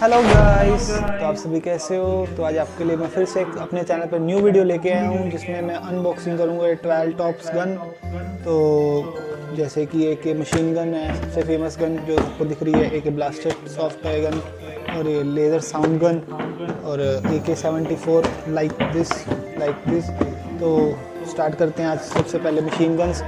Hello guys, तो आप सभी कैसे हो। तो आज आपके लिए मैं फिर से अपने चैनल पर न्यू वीडियो लेके आया हूँ जिसमें मैं अनबॉक्सिंग करूँगा 12 टॉप्स गन। तो जैसे कि एक ये मशीन गन है, सबसे फेमस गन जो आपको दिख रही है, एक ब्लास्टेड सॉफ्ट टॉय गन, और ये लेज़र साउंड गन, और AK-74 लाइक दिस। तो स्टार्ट करते हैं आज सबसे पहले मशीन गन्स।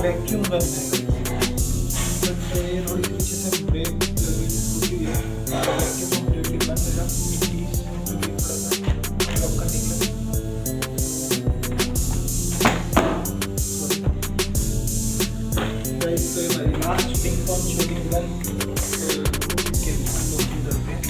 वैक्यूम गन है, बट ये थोड़ी सी पीछे से ब्रेक टूटी है। वैक्यूम कम्प्लीटली बंद है, थोड़ा सा लॉक करने के लिए। गाइस, तो ये हमारी last ping pong shooting gun के अनबॉक्सिंग करते हैं।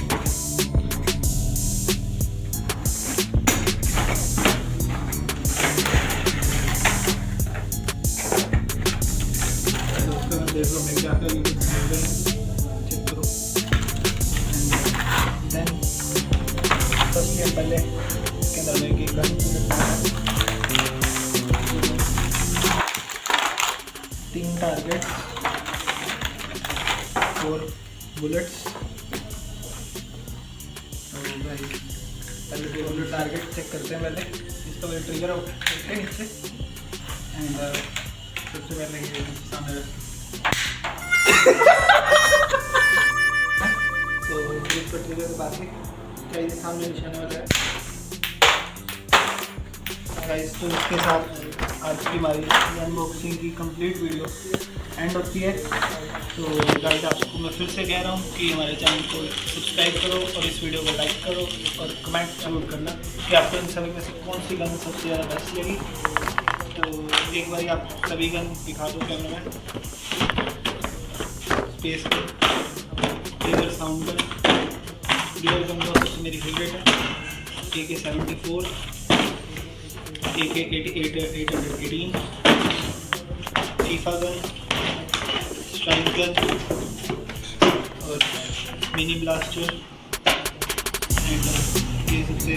देखो मैं क्या क्या यूज कर रहा हूँ, चेक करो। एंड देन फर्स्ट पहले इसके अंदर मैं एक गन, 3 टारगेट, 4 बुलेट्स। तो गाइस पहले 2 टारगेट चेक करते हैं। पहले इसका वही ट्रिगर करते हैं नीचे, एंड सबसे पहले ये सामने तो इसको ट्रिगर के बाद क्या ये सामने निशाने वाला है। गाइस, तो इसके साथ आज की हमारी अनबॉक्सिंग की कंप्लीट वीडियो एंड होती है। तो गाइस, आपको मैं फिर से कह रहा हूँ कि हमारे चैनल को सब्सक्राइब करो और इस वीडियो को लाइक करो और कमेंट जरूर करना कि आपको इन सभी में से कौन सी गन सबसे ज़्यादा बेस्ट लगी। तो एक बार आप सभी गन दिखा दो कैमरा में। Space trigger sound gun, dual gun सबसे मेरी फेवरेट है, AK-74, AK-818, FIFA gun, strike gun और मिनी ब्लास्टर। एंड ये सबसे